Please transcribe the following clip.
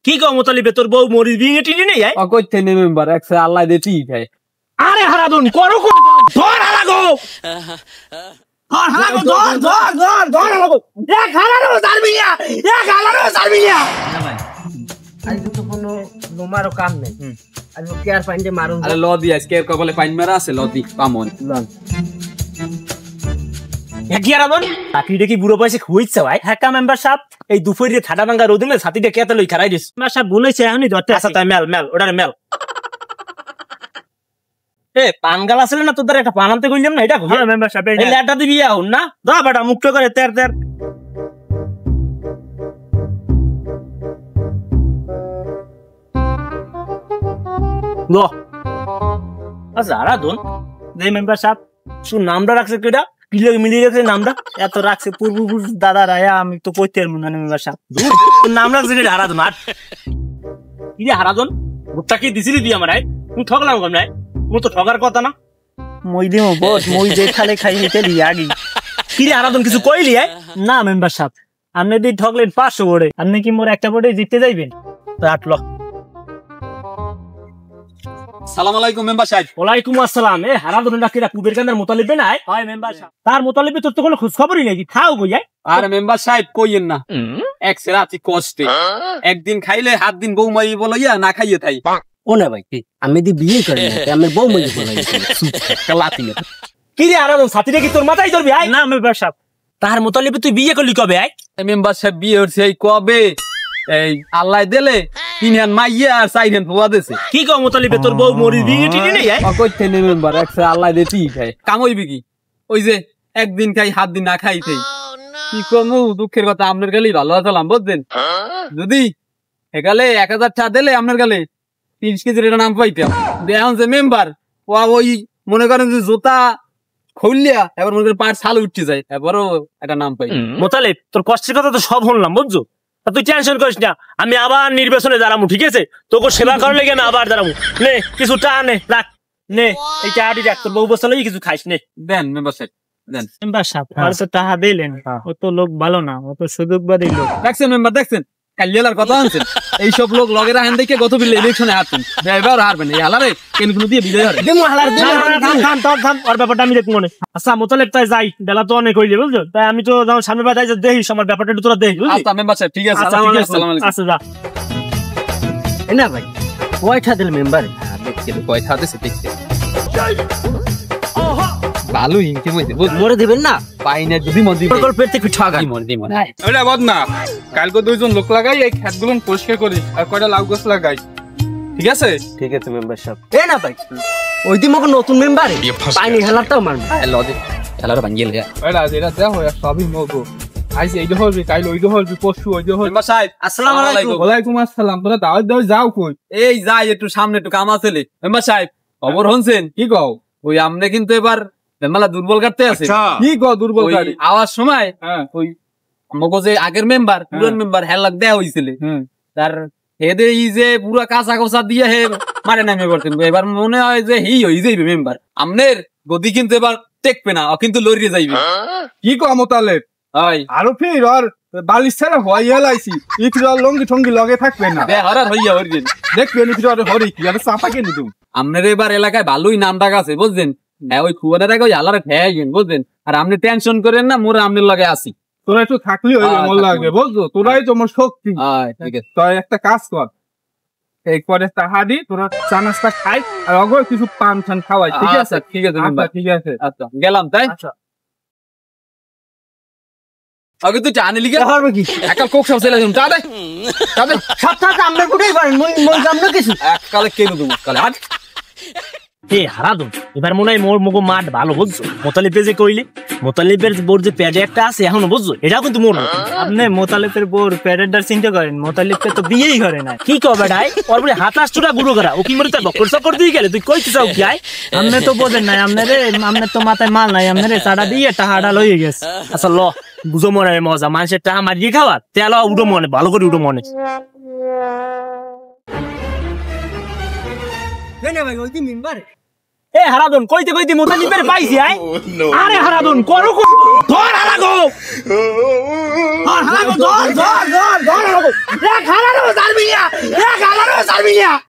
কি কও মোতালিবে তোর বউ মরিস বিয়ে টিনি নেই আয় কইতে নে মেম্বার একসে আল্লাহ দিতি ভাই আরে হারাদন করো ধর হারাগো ধর হারাগো ধর হারাগো এক হারানো সার্বিয়া এক হারানো সার্বিয়া ভাই আজ তো কোনো নোমারো কাম নেই আজ কে আর পাইন্ডে মারুন আরে লদি আজকে এর কবলে পাইন মারা আছে লদি পামন লন কি হারাদন চাকরিটা কি বুড়ো বয়সে খুইছে ভাই হ্যাঁ কা মেম্বার সাহেব এই দুপুরে ঠাডা ভাঙা রোদে মে ছাতিটা কেতে লই খারাই দিস মেম্বার সাহেব বলেছে এখনই ধরতে আচ্ছা তাই মেল ওটা মেল এ পানগাল আসলে না তোদের একটা পান আনতে কইলাম না এটা হ্যাঁ মেম্বার সাহেব এই লেটা দিবি আহুন না দা বেটা মুক্ত করে তের লো আচ্ছা হারাদন যে মেম্বার সাহেব শুন নামটা রাখছে কেডা কিলো মিলিয়ে রাখছে নামটা এত রাখছে পূর্বপুরুষ দাদা রায়া আমি তো কইতে পারবো না মেম্বার সাহেব নাম রাখছে কেডা হারাদন আর কি রে হারাদন ভুট্টা কি দিছিলি দি আমার তুই ঠকলাম কম নাই মু তো ঠকার কথা না মই দিমো বস মই যে খালে খাই নিতে দি আগি কি রে হারাদন কিছু কইলি না মেম্বার সাহেব আপনি দি ঠকলেন 500 বড়ে আপনি কি মোর একটা বড়ে জিততে যাইবেন আটলো সালাম আলাইকুম মেম্বার সাহেব ওয়ালাইকুম আসসালাম এ হারাদন ডাকিরা কুবের কান্দার মোতালিব নাই হয় মেম্বার সাহেব তার মোতালিবে তোর তো কোনো খোঁজ খবরই নেই খাও কই যায় আরে মেম্বার সাহেব কইেন না এক রাতি কষ্টে একদিন খাইলে 7 দিন বউ মাই বলইয়া না খাইয়ে থাই ও না ভাই আমি দি বিয়ে করি না আমি বউ মাই বলাই কালাতি কি রে হারাদন ছাতিটা কি তোর মাথায় ধরবি আয় না মেম্বার সাহেব তার মোতালিবে তুই বিয়ে করলি কবে আয় মেম্বার সাহেব বিয়ে হচ্ছে এই কবে এই আল্লাহ দিলে 3 হান মাইয়া আর 4 হান ফুয়া দেছে কি কও মোতালিবে তোর বউ মরিস বিয়ে টিনি নেই আয় কইতে নে মেম্বার একসে আল্লাহ দিতি ভাই কামইবি কি ওই যে একদিন খাই 7 দিন না খাই থাই কি কমু দুঃখের কথা আপনার গালি ভালো আছলাম বুঝছেন যদি এগালে 1000 টাকা দিলে আপনার গালে 30 কেজির নাম পাইতাম দেখুন যে মেম্বার ওই মনে করেন যে জুতা খুললিয়া এবার মনে করেন পাট ছাল উঠতে যায় এবারও একটা নাম পাই মোতালিব তোর কষ্টের কথা তো সব শুনলাম বুঝছো তুই টেনশন করিস না আমি আবার নির্বাচনে দাঁড়াবো ঠিক আছে তোকে সেবা করার লেগে না আবার দাঁড়াবো নে কিছু টাকা নে রাখ নে এই টাকাটি রাখ তোর বউ বছর কিছু খাইস নে দেন মেম্বার সাহেব দেন মেম্বার সাহেব আর তো টাকা দিলেন ও তো লোক ভালো না ও তো সুযোগবাদী লোক দেখছেন মেম্বার দেখছেন কালিয়ালার কথা আনছেন এইসব লোক লগেরা হেন দেখে গত বিলে ইলেকশনে হারতেন এবার হারবেন এই হালারে কেনগুলো দিয়ে বিজয় হারে দেমু হালার থাম আর ব্যাপারটা আমি দেখব মনে আচ্ছা মোতালেব তাই যাই বেলা তো অনেক হইলে বুঝছো তাই আমি তো যখন সামনে বাজাই দেখিস আমার ব্যাপারটা একটু তোরা দেখিস আচ্ছা মেম্বার সাহেব ঠিক আছে আসসালামু আলাইকুম আচ্ছা যা না ভাই কয়টা দিল মেম্বার দেখতে কয়টা দিছে দেখতে ভালো ইনকে মইতে মরে দিবেন না পাইনা যদি মদি প্রকল্পের থেকে ঠগা মরে দি মরে ওটা বদ না কালকে দুইজন লোক লাগাই এই ক্ষেতগুলো পরিষ্কার করি আর কয়টা লাউ গাছ লাগাই ঠিক আছে মেম্বার সাহেব এ না ভাই ওই দিন মকে নতুন মেম্বার পাইনি হেলারটাও মারব লদে হেলার ভাঙিয়ে লে ওটা যেটা দেয়া হয় সবই মগো আইছে এই হলবি কাইল ওই হলবি পরশু ওই হল মেম্বার সাহেব আসসালামু আলাইকুম ওয়ালাইকুম আসসালাম তোরা দাওয়াত দাও যাও কই এই যাই একটু সামনে একটু কাম আছে মেম্বার সাহেব খবর হনছেন কি কও ওই আমনে কিন্তু এবার মেলা দুর্বল কাটতে আছে কি কও দুর্বল কাটি আওয়াজ সময় ওই মগো যে আগের মেম্বার পুরান মেম্বার হেলাক দেয়া হইছিল তার হেদে ই যে পুরা কাঁচা কোচা দিয়ে হে মারে নামে করতেন এবার মনে হয় যে হি হই যাইবে মেম্বার আমনের গদি কিন্তু এবার টেকবে না কিন্তু লড়িয়ে যাইবে কি কও মোতালেব হয় আরো ফির আর বালিশ ছাড়া হই হেলাইছি ইফির লঙ্গি ঠঙ্গি লগে থাকবে না বে হরার হইয়া হরিদিন দেখবে ইফির হরি কি আর চাপা কেন তুমি আমনের এবার এলাকায় ভালোই নাম ডাক আছে বুঝছেন হ্যাঁ ওই খুয়াটা ওই আলারে খেয়ে গেন বুঝলেন আর আপনি টেনশন করেন না মোরা আমনের লগে আসি তোরা একটু থাকলি মন লাগবে বুঝছো তোরাই তোমার শক্তি ঠিক আছে তুই একটা কাজ কর এই পরে তাহাদি তোরা চা নাস্তা খাই আর অগর কিছু পান ঠান খাওয়াই ঠিক আছে ঠিক আছে মেম্বার ঠিক আছে আচ্ছা গেলাম তাই আচ্ছা আগে তুই টানে লিখে পারবে কি একাল কোক সব ছেলে টা দে সাথে আমরা কোথায় পারেন মই কাম না কিছু এককালে কেন তুমি কালে আট হে হারাদন এবার মনে হয় মোর মগো মাঠ ভালো বুঝছো মোতালিবে যে কইলে মোতালিবের বোর যে প্যাডে একটা আছে এখনো বুঝছো এটাও কিন্তু মোর আপনি মোতালিবের বোর প্যাডের চিন্তা করেন মোতালিবকে তো বিয়েই করে না কি কবে ডাই ওর বলে হাতাশটা গুঁড়ো করা ও কি মরে তার বকর সকর দিয়ে গেলে তুই কইতে চাও কি আয় আপনি তো বোঝেন নাই আপনার তো মাথায় মাল নাই আপনার চাটা দিয়ে টাহাটা লইয়ে গেছে আচ্ছা ল বুঝো মনে মজা মানুষের টাহা মারিয়ে খাওয়া তেল উঠো মনে ভালো করে উঠো মনে ভাই ওই দিন মেম্বার এ হারাদন কইতে কইতে মোতালিবের পাইছি আয় আরে হারাদন করো ধর হারাগো ধর হারাগো ধর হারাগো রে হারানো সার্বিয়া ছাড়বি না